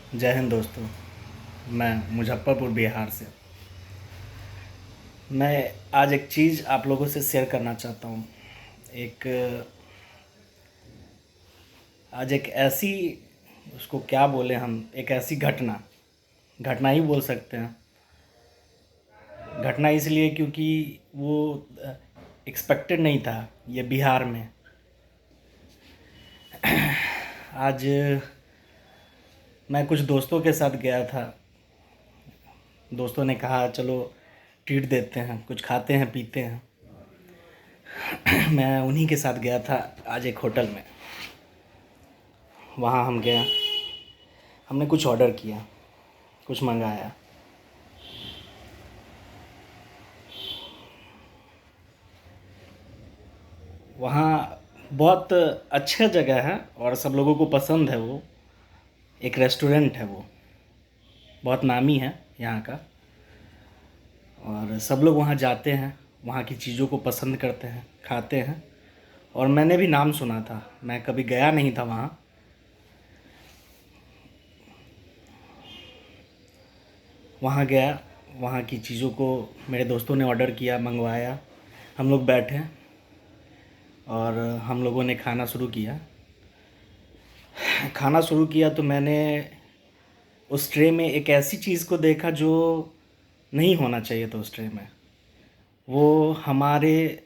जय हिंद दोस्तों। मैं मुजफ्फरपुर बिहार से। मैं आज एक चीज़ आप लोगों से शेयर करना चाहता हूँ। एक आज एक ऐसी, उसको क्या बोले हम, एक ऐसी घटना घटना ही बोल सकते हैं। घटना इसलिए क्योंकि वो एक्सपेक्टेड नहीं था ये बिहार में। आज मैं कुछ दोस्तों के साथ गया था। दोस्तों ने कहा चलो ट्रीट देते हैं, कुछ खाते हैं पीते हैं। मैं उन्हीं के साथ गया था आज एक होटल में। वहाँ हम गए, हमने कुछ ऑर्डर किया, कुछ मंगाया। वहाँ बहुत अच्छा जगह है और सब लोगों को पसंद है। वो एक रेस्टोरेंट है, वो बहुत नामी है यहाँ का और सब लोग वहाँ जाते हैं, वहाँ की चीज़ों को पसंद करते हैं, खाते हैं। और मैंने भी नाम सुना था, मैं कभी गया नहीं था वहाँ। वहाँ गया, वहाँ की चीज़ों को मेरे दोस्तों ने ऑर्डर किया, मंगवाया। हम लोग बैठे और हम लोगों ने खाना शुरू किया तो मैंने उस ट्रे में एक ऐसी चीज़ को देखा जो नहीं होना चाहिए था उस ट्रे में। वो हमारे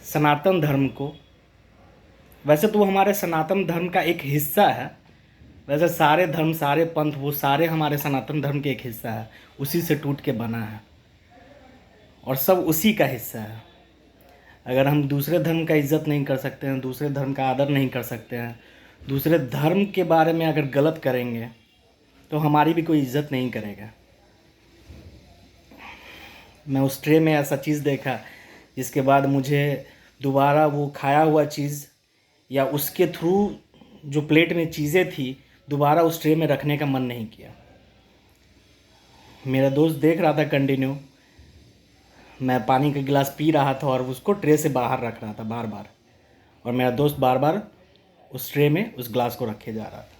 सनातन धर्म को, वैसे तो वो हमारे सनातन धर्म का एक हिस्सा है। वैसे सारे धर्म, सारे पंथ, वो सारे हमारे सनातन धर्म के एक हिस्सा है। उसी से टूट के बना है और सब उसी का हिस्सा है। अगर हम दूसरे धर्म का इज़्ज़त नहीं कर सकते हैं, दूसरे धर्म का आदर नहीं कर सकते हैं, दूसरे धर्म के बारे में अगर गलत करेंगे तो हमारी भी कोई इज़्ज़त नहीं करेगा। मैं उस ट्रे में ऐसा चीज़ देखा जिसके बाद मुझे दोबारा वो खाया हुआ चीज़ या उसके थ्रू जो प्लेट में चीज़ें थी दोबारा उस ट्रे में रखने का मन नहीं किया। मेरा दोस्त देख रहा था कंटिन्यू, मैं पानी का गिलास पी रहा था और उसको ट्रे से बाहर रख रहा था बार बार, और मेरा दोस्त बार बार उस ट्रे में उस ग्लास को रखे जा रहा था।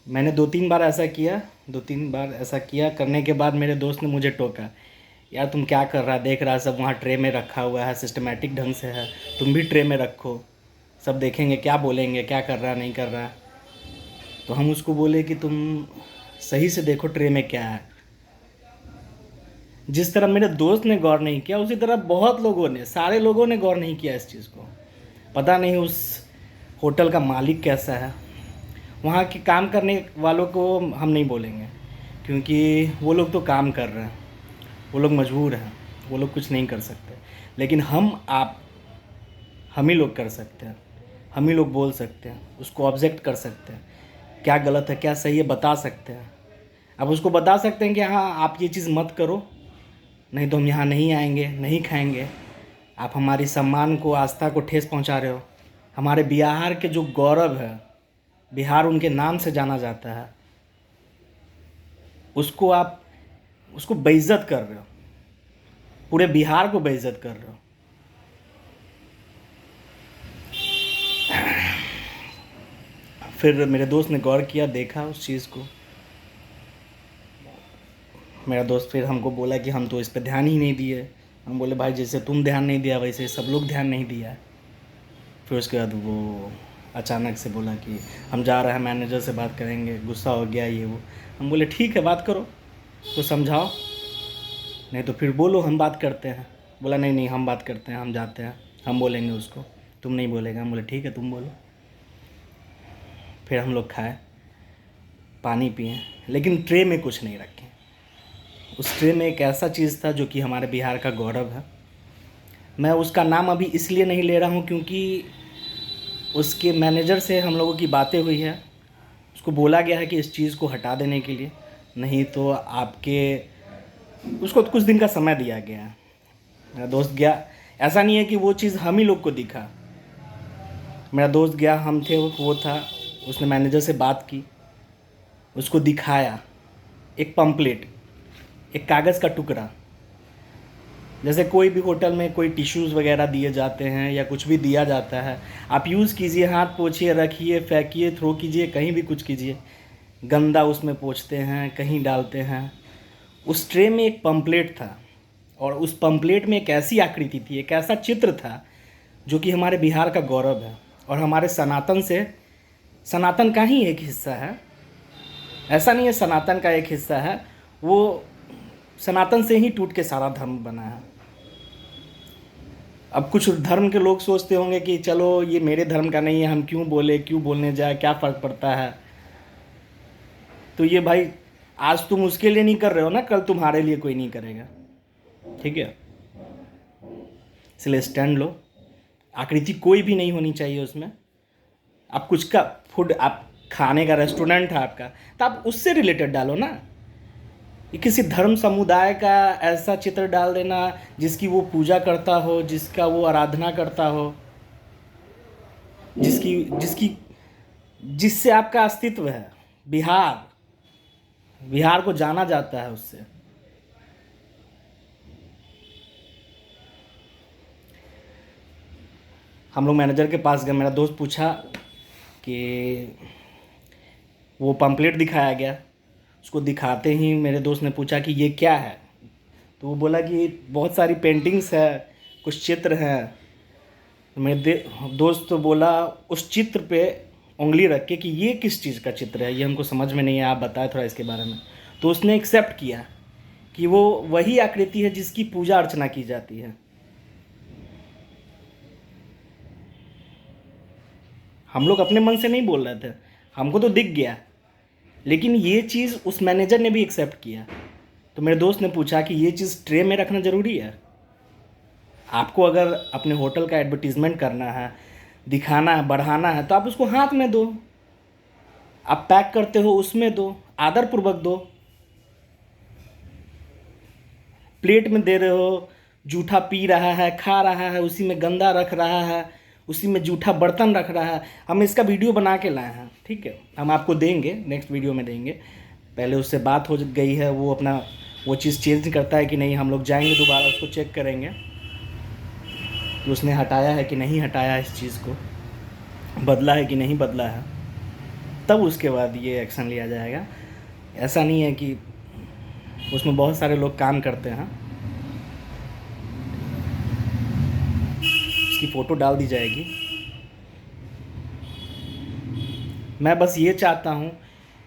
मैंने 2-3 बार ऐसा किया, 2-3 बार ऐसा किया करने के बाद मेरे दोस्त ने मुझे टोका, यार तुम क्या कर रहा, देख रहा सब वहाँ ट्रे में रखा हुआ है, सिस्टमेटिक ढंग से है, तुम भी ट्रे में रखो, सब देखेंगे क्या बोलेंगे, क्या कर रहा नहीं कर रहा। तो हम उसको बोले कि तुम सही से देखो ट्रे में क्या है। जिस तरह मेरे दोस्त ने गौर नहीं किया उसी तरह बहुत लोगों ने, सारे लोगों ने गौर नहीं किया इस चीज़ को। पता नहीं उस होटल का मालिक कैसा है। वहाँ के काम करने वालों को हम नहीं बोलेंगे क्योंकि वो लोग तो काम कर रहे हैं, वो लोग मजबूर हैं, वो लोग कुछ नहीं कर सकते। लेकिन हम ही लोग कर सकते हैं, हम ही लोग बोल सकते हैं, उसको ऑब्जेक्ट कर सकते हैं, क्या गलत है क्या सही है बता सकते हैं। अब उसको बता सकते हैं कि हाँ आप ये चीज़ मत करो, नहीं तो हम यहाँ नहीं आएंगे, नहीं खाएंगे। आप हमारी सम्मान को, आस्था को ठेस पहुँचा रहे हो। हमारे बिहार के जो गौरव है, बिहार उनके नाम से जाना जाता है, उसको आप उसको बेइज्जत कर रहे हो, पूरे बिहार को बेइज्जत कर रहे हो। फिर मेरे दोस्त ने गौर किया, देखा उस चीज़ को। मेरा दोस्त फिर हमको बोला कि हम तो इस पे ध्यान ही नहीं दिए। हम बोले भाई जैसे तुम ध्यान नहीं दिया वैसे सब लोग ध्यान नहीं दिया है। फिर उसके बाद वो अचानक से बोला कि हम जा रहे हैं, मैनेजर से बात करेंगे, गुस्सा हो गया ये वो। हम बोले ठीक है बात करो, तो समझाओ, नहीं तो फिर बोलो हम बात करते हैं। बोला नहीं नहीं हम बात करते हैं, हम जाते हैं, हम बोलेंगे उसको, तुम नहीं बोलेगा। हम बोले ठीक है तुम बोलो। फिर हम लोग खाए, पानी पिए, लेकिन ट्रे में कुछ नहीं रखें। उस ट्रे में एक ऐसा चीज़ था जो कि हमारे बिहार का गौरव है। मैं उसका नाम अभी इसलिए नहीं ले रहा हूँ क्योंकि उसके मैनेजर से हम लोगों की बातें हुई है, उसको बोला गया है कि इस चीज़ को हटा देने के लिए, नहीं तो आपके, उसको कुछ दिन का समय दिया गया है। मेरा दोस्त गया, ऐसा नहीं है कि वो चीज़ हम ही लोग को दिखा। मेरा दोस्त गया, हम थे, वो था, उसने मैनेजर से बात की, उसको दिखाया एक पम्पलेट, एक कागज़ का टुकड़ा जैसे कोई भी होटल में कोई टिश्यूज़ वगैरह दिए जाते हैं या कुछ भी दिया जाता है, आप यूज़ कीजिए, हाथ पोंछिए, रखिए, फेंकिए, थ्रो कीजिए, कहीं भी कुछ कीजिए, गंदा उसमें पोंछते हैं, कहीं डालते हैं। उस ट्रे में एक पम्पलेट था और उस पम्पलेट में एक ऐसी आकृति थी, एक ऐसा चित्र था जो कि हमारे बिहार का गौरव है और हमारे सनातन का ही एक हिस्सा है। ऐसा नहीं है सनातन का एक हिस्सा है, वो सनातन से ही टूट के सारा धर्म बना है। अब कुछ धर्म के लोग सोचते होंगे कि चलो ये मेरे धर्म का नहीं है, हम क्यों बोले, क्यों बोलने जाए, क्या फ़र्क पड़ता है। तो ये भाई आज तुम उसके लिए नहीं कर रहे हो ना, कल तुम्हारे लिए कोई नहीं करेगा, ठीक है। इसलिए स्टैंड लो। आकृति कोई भी नहीं होनी चाहिए उसमें। आप कुछ का फूड, आप खाने का रेस्टोरेंट है आपका, तो आप उससे रिलेटेड डालो ना। ये किसी धर्म समुदाय का ऐसा चित्र डाल देना जिसकी वो पूजा करता हो, जिसका वो आराधना करता हो, जिसकी जिससे आपका अस्तित्व है। बिहार को जाना जाता है उससे। हम लोग मैनेजर के पास गए, मेरा दोस्त पूछा कि वो पम्पलेट दिखाया गया, उसको दिखाते ही मेरे दोस्त ने पूछा कि ये क्या है। तो वो बोला कि बहुत सारी पेंटिंग्स है, कुछ चित्र हैं। तो मेरे दोस्त तो बोला उस चित्र पे उंगली रख के कि ये किस चीज़ का चित्र है, ये हमको समझ में नहीं है, आप बताएं थोड़ा इसके बारे में। तो उसने एक्सेप्ट किया कि वो वही आकृति है जिसकी पूजा अर्चना की जाती है। हम लोग अपने मन से नहीं बोल रहे थे, हमको तो दिख गया, लेकिन ये चीज़ उस मैनेजर ने भी एक्सेप्ट किया। तो मेरे दोस्त ने पूछा कि ये चीज़ ट्रे में रखना ज़रूरी है? आपको अगर अपने होटल का एडवर्टीज़मेंट करना है, दिखाना है, बढ़ाना है, तो आप उसको हाथ में दो। आप पैक करते हो उसमें दो, आदरपूर्वक दो। प्लेट में दे रहे हो, जूठा पी रहा है, खा रहा है, उसी में गंदा रख रहा है, उसी में जूठा बर्तन रख रहा है। हम इसका वीडियो बना के लाए हैं, ठीक है, हम आपको देंगे, नेक्स्ट वीडियो में देंगे। पहले उससे बात हो गई है, वो अपना वो चीज़ चेंज करता है कि नहीं, हम लोग जाएंगे दोबारा उसको चेक करेंगे कि उसने हटाया है कि नहीं हटाया है, इस चीज़ को बदला है कि नहीं बदला है, तब उसके बाद ये एक्शन लिया जाएगा। ऐसा नहीं है कि उसमें बहुत सारे लोग काम करते हैं। उसकी फ़ोटो डाल दी जाएगी। मैं बस ये चाहता हूँ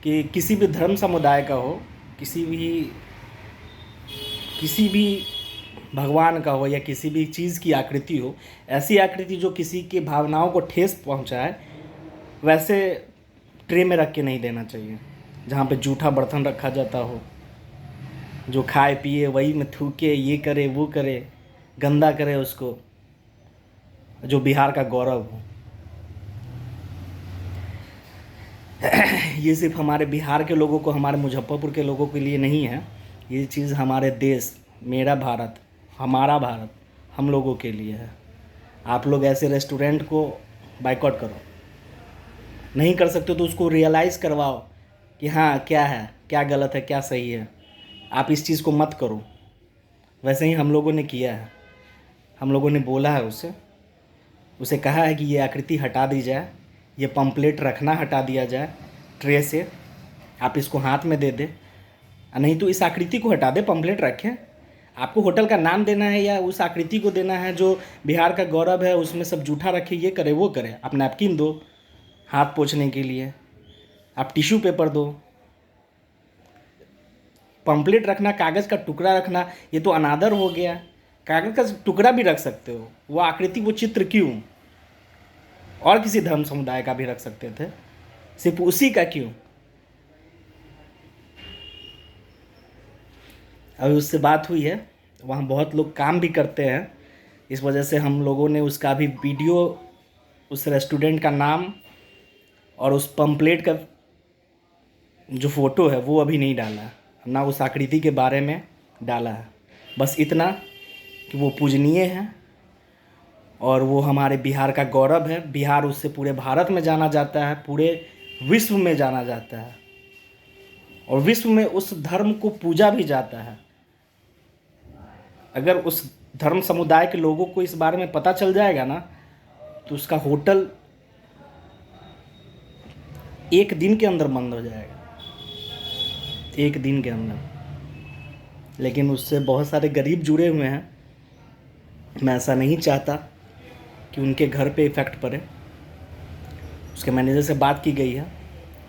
कि किसी भी धर्म समुदाय का हो, किसी भी भगवान का हो या किसी भी चीज़ की आकृति हो, ऐसी आकृति जो किसी की भावनाओं को ठेस पहुँचाए, वैसे ट्रे में रख के नहीं देना चाहिए, जहाँ पे जूठा बर्तन रखा जाता हो, जो खाए पिए वही में थूके, ये करे वो करे, गंदा करे उसको, जो बिहार का गौरव हो। ये सिर्फ हमारे बिहार के लोगों को, हमारे मुजफ्फरपुर के लोगों के लिए नहीं है, ये चीज़ हमारे देश, मेरा भारत, हमारा भारत, हम लोगों के लिए है। आप लोग ऐसे रेस्टोरेंट को बाइकआउट करो। नहीं कर सकते तो उसको रियलाइज़ करवाओ कि हाँ क्या है, क्या गलत है, क्या सही है। आप इस चीज़ को मत करो। वैसे ही हम लोगों ने किया है, हम लोगों ने बोला है उसे कहा है कि ये आकृति हटा दी जाए, ये पम्पलेट रखना हटा दिया जाए ट्रे से, आप इसको हाथ में दे दें, नहीं तो इस आकृति को हटा दे, पम्पलेट रखें। आपको होटल का नाम देना है या उस आकृति को देना है जो बिहार का गौरव है, उसमें सब जूठा रखे, ये करे वो करे। आप नैपकिन दो हाथ पोंछने के लिए, आप टिश्यू पेपर दो। पम्पलेट रखना, कागज़ का टुकड़ा रखना, ये तो अनादर हो गया। कागज़ का टुकड़ा भी रख सकते हो, वो आकृति, वो चित्र क्यों? और किसी धर्म समुदाय का भी रख सकते थे, सिर्फ उसी का क्यों? अभी उससे बात हुई है, वहाँ बहुत लोग काम भी करते हैं, इस वजह से हम लोगों ने उसका भी वीडियो, उस रेस्टोरेंट का नाम और उस पम्पलेट का जो फ़ोटो है वो अभी नहीं डाला है, ना उस आकृति के बारे में डाला है। बस इतना कि वो पूजनीय है और वो हमारे बिहार का गौरव है। बिहार उससे पूरे भारत में जाना जाता है, पूरे विश्व में जाना जाता है, और विश्व में उस धर्म को पूजा भी जाता है। अगर उस धर्म समुदाय के लोगों को इस बारे में पता चल जाएगा ना, तो उसका होटल 1 दिन के अंदर बंद हो जाएगा, 1 दिन के अंदर। लेकिन उससे बहुत सारे गरीब जुड़े हुए हैं। मैं ऐसा नहीं चाहता कि उनके घर पे इफ़ेक्ट पड़े। उसके मैनेजर से बात की गई है,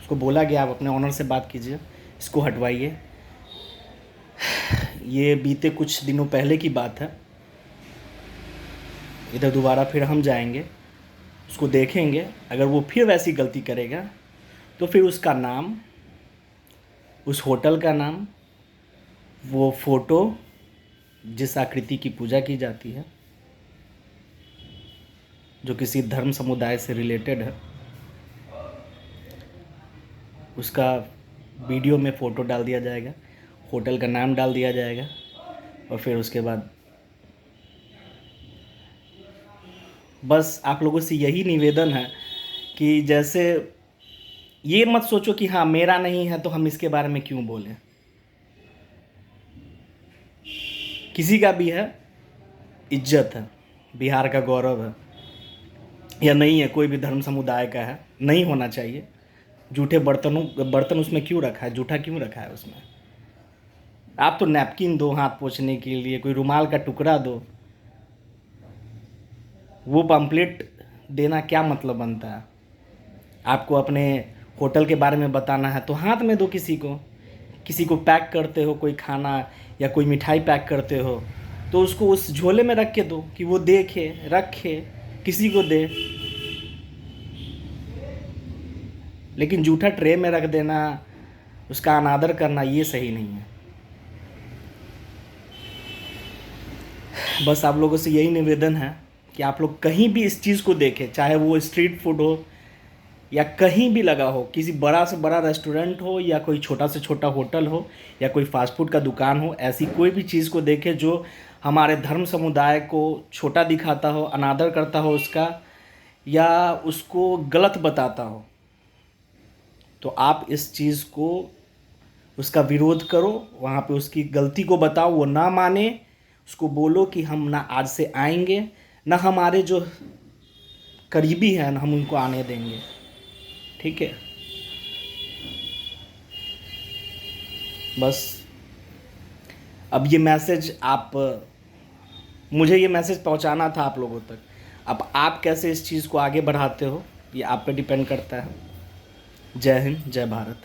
उसको बोला गया आप अपने ऑनर से बात कीजिए, इसको हटवाइए। ये बीते कुछ दिनों पहले की बात है। इधर दोबारा फिर हम जाएंगे, उसको देखेंगे। अगर वो फिर वैसी गलती करेगा तो फिर उसका नाम, उस होटल का नाम, वो फ़ोटो जिस आकृति की पूजा की जाती है, जो किसी धर्म समुदाय से रिलेटेड है, उसका वीडियो में फ़ोटो डाल दिया जाएगा, होटल का नाम डाल दिया जाएगा। और फिर उसके बाद बस आप लोगों से यही निवेदन है कि जैसे ये मत सोचो कि हाँ मेरा नहीं है तो हम इसके बारे में क्यों बोलें। किसी का भी है, इज्जत है, बिहार का गौरव है, या नहीं है, कोई भी धर्म समुदाय का है, नहीं होना चाहिए। जूठे बर्तन उसमें क्यों रखा है, जूठा क्यों रखा है उसमें? आप तो नैपकिन दो हाथ पोंछने के लिए, कोई रुमाल का टुकड़ा दो। वो पम्पलेट देना क्या मतलब बनता है? आपको अपने होटल के बारे में बताना है तो हाथ में दो किसी को पैक करते हो, कोई खाना या कोई मिठाई पैक करते हो तो उसको उस झोले में रख के दो कि वो देखे, रखे, किसी को दे। लेकिन जूठा ट्रे में रख देना, उसका अनादर करना, ये सही नहीं है। बस आप लोगों से यही निवेदन है कि आप लोग कहीं भी इस चीज़ को देखें, चाहे वो स्ट्रीट फूड हो या कहीं भी लगा हो, किसी बड़ा से बड़ा रेस्टोरेंट हो या कोई छोटा से छोटा होटल हो या कोई फास्ट फूड का दुकान हो, ऐसी कोई भी चीज़ को देखें जो हमारे धर्म समुदाय को छोटा दिखाता हो, अनादर करता हो उसका, या उसको गलत बताता हो, तो आप इस चीज़ को, उसका विरोध करो, वहाँ पे उसकी गलती को बताओ। वो ना माने, उसको बोलो कि हम ना आज से आएंगे, ना हमारे जो करीबी हैं हम उनको आने देंगे। ठीक है? बस अब ये मैसेज मुझे ये मैसेज पहुंचाना था आप लोगों तक। अब आप कैसे इस चीज़ को आगे बढ़ाते हो ये आप पे डिपेंड करता है। जय हिंद, जय भारत।